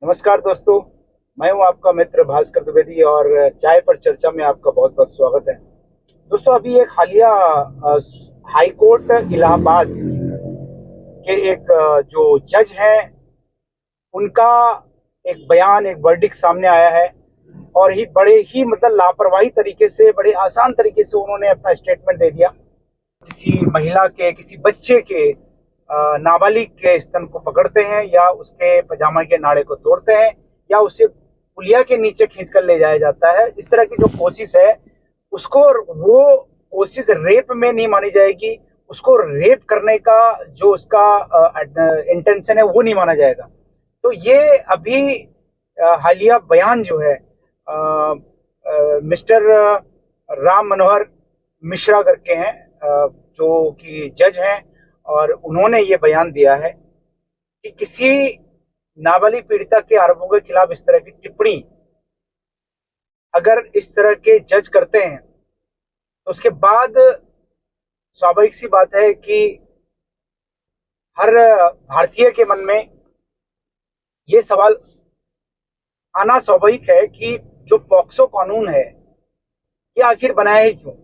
नमस्कार दोस्तों। मैं हूं आपका मित्र भास्कर द्विवेदी और चाय पर चर्चा में आपका बहुत बहुत स्वागत है। दोस्तों, अभी एक हालिया हाई कोर्ट इलाहाबाद के एक जो जज हैं उनका एक बयान, एक वर्डिक्ट सामने आया है। और ही बड़े ही मतलब लापरवाही तरीके से, बड़े आसान तरीके से उन्होंने अपना स्टेटमेंट दे दिया। किसी महिला के, किसी बच्चे के, नाबालिग के स्तन को पकड़ते हैं या उसके पजामा के नाड़े को तोड़ते हैं या उसे पुलिया के नीचे खींच कर ले जाया जाता है। इस तरह की जो कोशिश है उसको, वो कोशिश रेप में नहीं मानी जाएगी। उसको रेप करने का जो उसका इंटेंशन है वो नहीं माना जाएगा। तो ये अभी हालिया बयान जो है मिस्टर राम मनोहर मिश्रा करके हैं, जो कि जज हैं, और उन्होंने ये बयान दिया है कि किसी नाबालिग पीड़िता के आरोपों के खिलाफ इस तरह की टिप्पणी अगर इस तरह के जज करते हैं तो उसके बाद स्वाभाविक सी बात है कि हर भारतीय के मन में ये सवाल आना स्वाभाविक है कि जो पॉक्सो कानून है ये आखिर बनाया ही क्यों।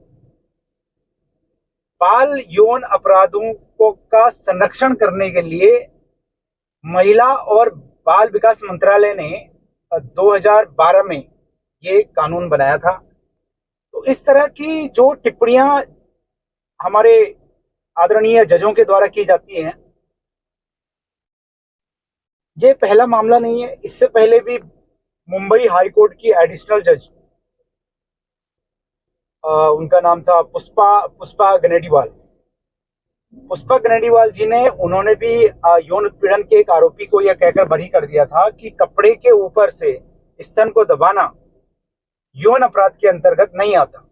बाल यौन अपराधों को का संरक्षण करने के लिए महिला और बाल विकास मंत्रालय ने 2012 में ये कानून बनाया था। तो इस तरह की जो टिप्पणियां हमारे आदरणीय जजों के द्वारा की जाती हैं, ये पहला मामला नहीं है। इससे पहले भी मुंबई हाई कोर्ट की एडिशनल जज, उनका नाम था पुष्पा पुष्पा गनेडीवाल। पुष्पा गनेडीवाल जी ने, उन्होंने भी यौन उत्पीड़न के एक आरोपी को यह कहकर बरी कर दिया था कि कपड़े के ऊपर से स्तन को दबाना यौन अपराध के अंतर्गत नहीं आता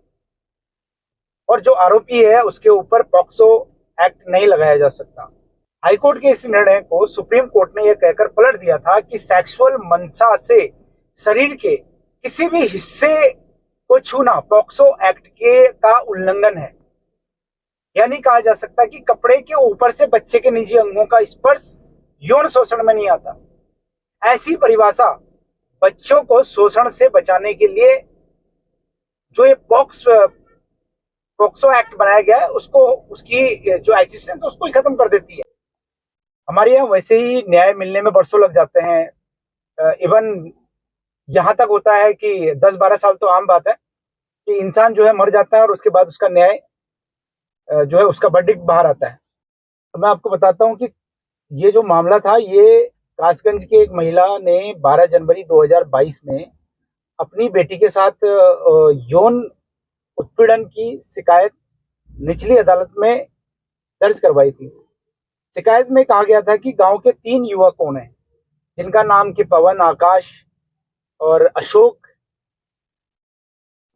और जो आरोपी है उसके ऊपर पॉक्सो एक्ट नहीं लगाया जा सकता। हाईकोर्ट के इस निर्णय को सुप्रीम कोर्ट ने यह कहकर पलट दिया था कि सेक्सुअल मंशा से शरीर के किसी भी हिस्से को छूना पॉक्सो एक्ट के का उल्लंघन है। यह नहीं कहा जा सकता कि कपड़े के ऊपर से बच्चे के निजी अंगों का स्पर्श यौन शोषण में नहीं आता। ऐसी परिभाषा बच्चों को शोषण से बचाने के लिए जो ये पॉक्सो एक्ट बनाया गया है उसको, उसकी जो एग्जिस्टेंस उसको ही खत्म कर देती है। हमारे यहाँ वैसे ही न्याय मिलने में बरसों लग जाते हैं। इवन यहाँ तक होता है कि 10-12 साल तो आम बात है कि इंसान जो है मर जाता है और उसके बाद उसका न्याय जो है उसका वर्डिक्ट बाहर आता है। तो मैं आपको बताता हूँ कि ये जो मामला था, ये कासगंज की एक महिला ने 12 जनवरी 2022 में अपनी बेटी के साथ यौन उत्पीड़न की शिकायत निचली अदालत में दर्ज करवाई थी। शिकायत में कहा गया था कि गांव के 3 युवकों ने, जिनका नाम कि पवन, आकाश और अशोक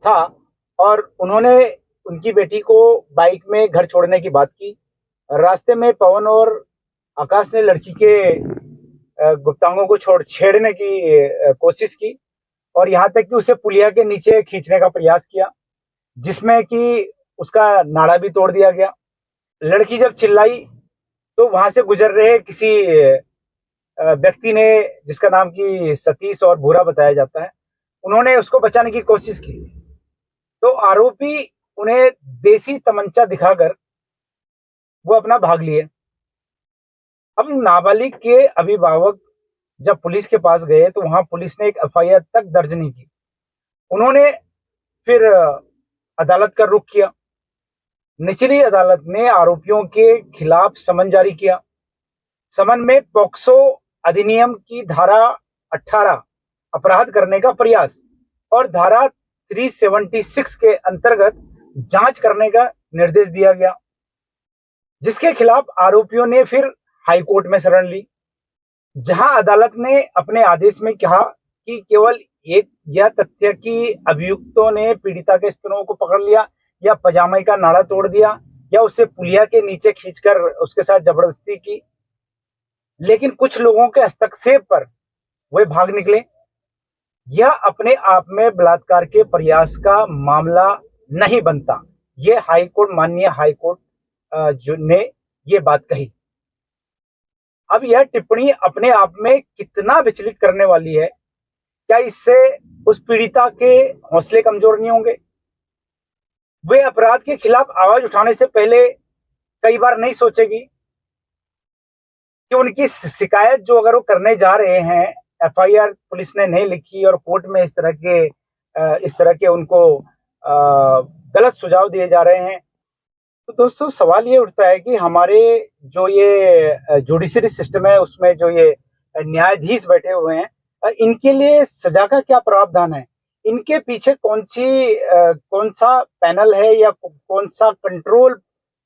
था, और उन्होंने उनकी बेटी को बाइक में घर छोड़ने की बात की। रास्ते में पवन और आकाश ने लड़की के गुप्तांगों को छेड़ने की कोशिश की और यहाँ तक कि उसे पुलिया के नीचे खींचने का प्रयास किया, जिसमें कि उसका नाड़ा भी तोड़ दिया गया। लड़की जब चिल्लाई तो वहां से गुजर रहे किसी व्यक्ति ने, जिसका नाम कि सतीश और भूरा बताया जाता है, उन्होंने उसको बचाने की कोशिश की। तो आरोपी उन्हें देसी तमंचा दिखाकर वो अपना भाग लिए। अब नाबालिग के अभिभावक जब पुलिस के पास गए तो वहां पुलिस ने एक एफआईआर तक दर्ज नहीं की। उन्होंने फिर अदालत का रुख किया। निचली अदालत ने आरोपियों के खिलाफ समन जारी किया। समन में पॉक्सो अधिनियम की धारा 18 अपराध करने का प्रयास और धारा 376 के अंतर्गत जांच करने का निर्देश दिया गया, जिसके खिलाफ आरोपियों ने फिर हाईकोर्ट में शरण ली, जहां अदालत ने अपने आदेश में कहा कि केवल एक यह तथ्य कि अभियुक्तों ने पीड़िता के स्तनों को पकड़ लिया या पजामे का नाड़ा तोड़ दिया या उसे पुलिया के नीचे खींचकर उसके साथ जबरदस्ती की, लेकिन कुछ लोगों के हस्तक्षेप पर वे भाग निकले, यह अपने आप में बलात्कार के प्रयास का मामला नहीं बनता। यह हाईकोर्ट, माननीय हाईकोर्ट जो ने ये बात कही। अब यह टिप्पणी अपने आप में कितना विचलित करने वाली है? क्या इससे उस पीड़िता के हौसले कमजोर नहीं होंगे? वे अपराध के खिलाफ आवाज उठाने से पहले कई बार नहीं सोचेगी कि उनकी शिकायत जो अगर वो करने जा रहे हैं, एफआईआर पुलिस ने नहीं लिखी और कोर्ट में इस तरह के उनको गलत सुझाव दिए जा रहे हैं, तो दोस्तों सवाल ये उठता है कि हमारे जो ये जुडिशरी सिस्टम है उसमें जो ये न्यायाधीश बैठे हुए हैं, इनके लिए सजा का क्या प्रावधान है? इनके पीछे कौन सा पैनल है या कौन सा कंट्रोल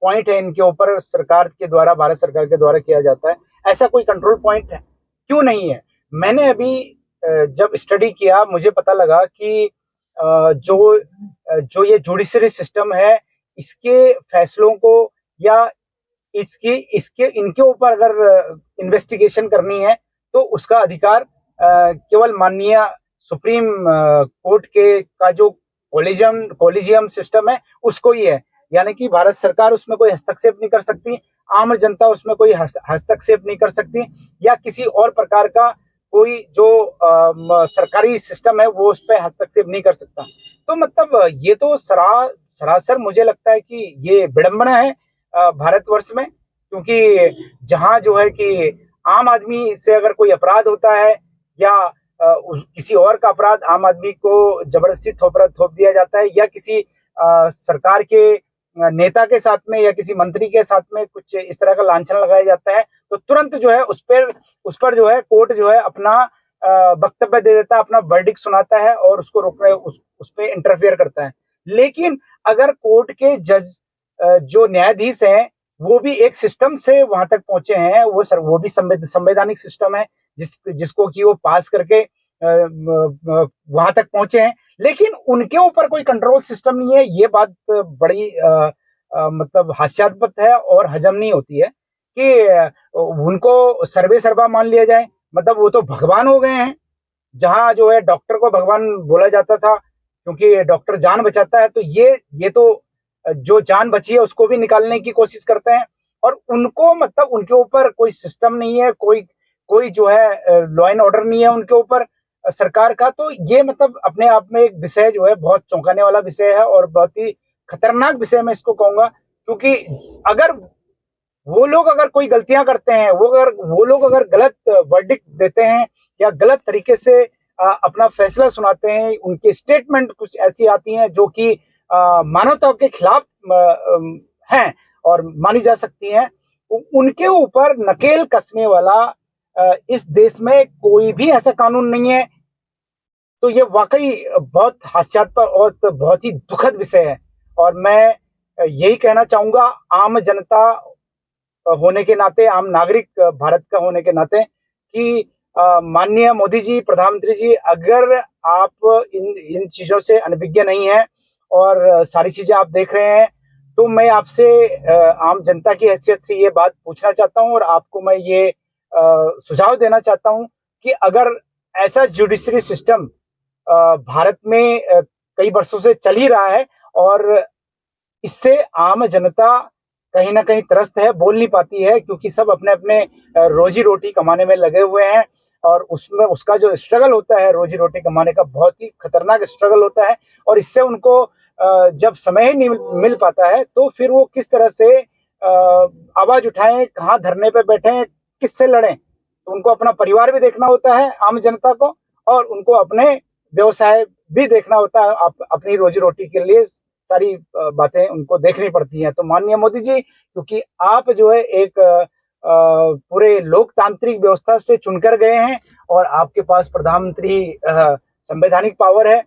पॉइंट है इनके ऊपर सरकार के द्वारा, भारत सरकार के द्वारा किया जाता है? ऐसा कोई कंट्रोल पॉइंट है? क्यों नहीं है? मैंने अभी जब स्टडी किया मुझे पता लगा कि जो ये जुडिशरी सिस्टम है, इसके फैसलों को या इसके इनके ऊपर अगर इन्वेस्टिगेशन करनी है तो उसका अधिकार केवल माननीय सुप्रीम कोर्ट के का जो कोलिजियम सिस्टम है उसको ही है। यानी कि भारत सरकार उसमें कोई हस्तक्षेप नहीं कर सकती, आम जनता उसमें कोई हस्तक्षेप नहीं कर सकती, या किसी और प्रकार का कोई जो सरकारी सिस्टम है वो उस पर हस्तक्षेप नहीं कर सकता। तो मतलब ये तो सरासर मुझे लगता है कि ये विडंबना है भारतवर्ष में, क्योंकि जहां जो है कि आम आदमी से अगर कोई अपराध होता है या किसी और का अपराध आम आदमी को जबरदस्ती थोप दिया जाता है, या किसी सरकार के नेता के साथ में या किसी मंत्री के साथ में कुछ इस तरह का लांछन लगाया जाता है, तो तुरंत जो है उस पर जो है कोर्ट जो है अपना वक्तव्य दे देता है, अपना वर्डिक्ट सुनाता है और उसको रोकने उस पे इंटरफेयर करता है। लेकिन अगर कोर्ट के जज जो न्यायाधीश हैं वो भी एक सिस्टम से वहां तक पहुंचे हैं, वो भी संवैधानिक सिस्टम है जिसको कि वो पास करके वहां तक पहुंचे हैं, लेकिन उनके ऊपर कोई कंट्रोल सिस्टम नहीं है। ये बात बड़ी मतलब हास्यास्पद है और हजम नहीं होती है कि उनको सर्वे सर्वा मान लिया जाए। मतलब वो तो भगवान हो गए हैं। जहां जो है डॉक्टर को भगवान बोला जाता था क्योंकि डॉक्टर जान बचाता है, तो ये तो जो जान बची है उसको भी निकालने की कोशिश करते हैं, और उनको मतलब उनके ऊपर कोई सिस्टम नहीं है, कोई जो है लॉ एंड ऑर्डर नहीं है उनके ऊपर सरकार का। तो ये मतलब अपने आप में एक विषय जो है बहुत चौंकाने वाला विषय है और बहुत ही खतरनाक विषय मैं इसको कहूंगा, क्योंकि अगर वो लोग अगर कोई गलतियां करते हैं, वो लोग अगर गलत वर्डिक्ट देते हैं या गलत तरीके से अपना फैसला सुनाते हैं, उनकी स्टेटमेंट कुछ ऐसी आती हैं जो कि मानवता के खिलाफ हैं और मानी जा सकती हैं, उनके ऊपर नकेल कसने वाला इस देश में कोई भी ऐसा कानून नहीं है। तो ये वाकई बहुत हास्यास्पद और बहुत ही दुखद विषय है। और मैं यही कहना चाहूंगा आम जनता होने के नाते, आम नागरिक भारत का होने के नाते, कि माननीय मोदी जी, प्रधानमंत्री जी, अगर आप इन चीजों से अनभिज्ञ नहीं है और सारी चीजें आप देख रहे हैं, तो मैं आपसे आम जनता की हैसियत से ये बात पूछना चाहता हूं और आपको मैं ये सुझाव देना चाहता हूं कि अगर ऐसा जुडिशरी सिस्टम भारत में कई वर्षों से चल ही रहा है और इससे आम जनता कहीं ना कहीं त्रस्त है, बोल नहीं पाती है, क्योंकि सब अपने अपने रोजी रोटी कमाने में लगे हुए हैं, और उसमें उसका जो स्ट्रगल होता है रोजी रोटी कमाने का बहुत ही खतरनाक स्ट्रगल होता है, और इससे उनको जब समय ही नहीं मिल पाता है तो फिर वो किस तरह से आवाज उठाएं, कहाँ धरने पे बैठे, किससे लड़ें। तो उनको अपना परिवार भी देखना होता है आम जनता को, और उनको अपने व्यवसाय भी देखना होता है, अपनी रोजी रोटी के लिए सारी बातें उनको देखनी पड़ती हैं। तो माननीय मोदी जी, क्योंकि आप जो है एक पूरे लोकतांत्रिक व्यवस्था से चुनकर गए हैं और आपके पास प्रधानमंत्री संवैधानिक पावर है,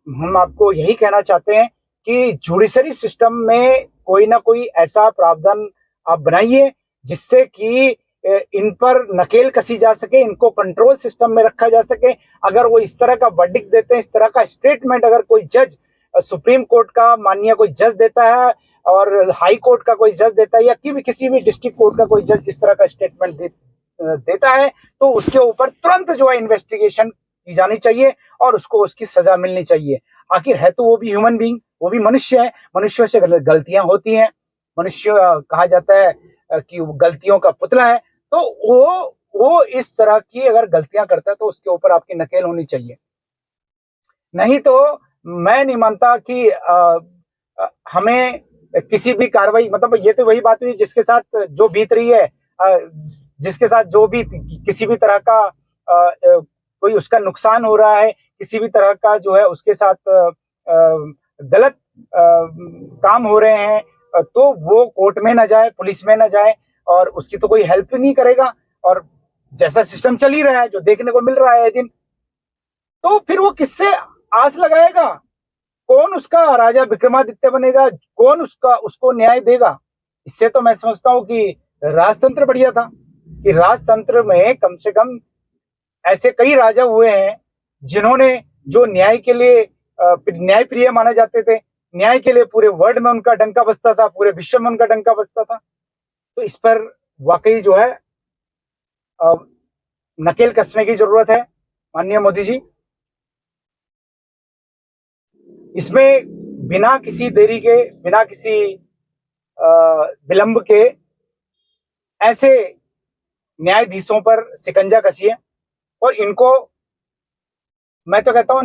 हम आपको यही कहना चाहते हैं कि जुडिशरी सिस्टम में कोई ना कोई ऐसा प्रावधान आप बनाइए जिससे कि इन पर नकेल कसी जा सके, इनको कंट्रोल सिस्टम में रखा जा सके। अगर वो इस तरह का वर्डिक्ट देते हैं, इस तरह का स्टेटमेंट अगर कोई जज, सुप्रीम कोर्ट का माननीय कोई जज देता है और हाई कोर्ट का कोई जज देता है या किसी भी डिस्ट्रिक्ट कोर्ट का कोई जज इस तरह का स्टेटमेंट देता है, तो उसके ऊपर तुरंत जो है इन्वेस्टिगेशन की जानी चाहिए और उसको उसकी सजा मिलनी चाहिए। आखिर है तो वो भी ह्यूमन बीइंग, वो भी मनुष्य है, मनुष्यों से गलतियां होती हैं, मनुष्य कहा जाता है कि वो गलतियों का पुतला है। तो वो इस तरह की अगर गलतियां करता है तो उसके ऊपर आपकी नकेल होनी चाहिए। नहीं तो मैं नहीं मानता कि हमें किसी भी कार्रवाई, मतलब ये तो वही बात हुई जिसके साथ जो बीत रही है, जिसके साथ जो भी किसी भी तरह का कोई उसका नुकसान हो रहा है, किसी भी तरह का जो है उसके साथ गलत काम हो रहे हैं, तो वो कोर्ट में ना जाए, पुलिस में ना जाए, और उसकी तो कोई हेल्प नहीं करेगा। और जैसा सिस्टम चल ही रहा है, जो देखने को मिल रहा है दिन, तो फिर वो किससे आस लगाएगा? कौन उसका राजा विक्रमादित्य बनेगा? कौन उसको न्याय देगा? इससे तो मैं समझता हूं कि राजतंत्र बढ़िया था, कि राजतंत्र में कम से कम ऐसे कई राजा हुए हैं जिन्होंने, जो न्याय के लिए न्याय प्रिय माने जाते थे, न्याय के लिए पूरे वर्ल्ड में उनका डंका बजता था, पूरे विश्व में उनका डंका बजता था। तो इस पर वाकई जो है नकेल कसने की जरूरत है माननीय मोदी जी। इसमें बिना किसी देरी के, बिना किसी विलंब के ऐसे न्यायाधीशों पर शिकंजा कसिए, और इनको, मैं तो कहता हूं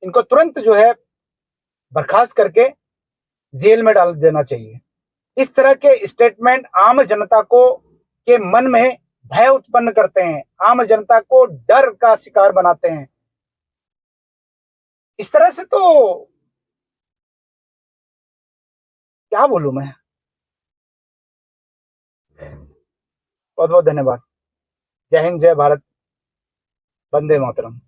इनको तुरंत जो है बर्खास्त करके जेल में डाल देना चाहिए। इस तरह के स्टेटमेंट आम जनता को के मन में भय उत्पन्न करते हैं, आम जनता को डर का शिकार बनाते हैं। इस तरह से तो क्या बोलूं मैं। बहुत बहुत धन्यवाद। जय हिंद, जय भारत, वंदे मातरम।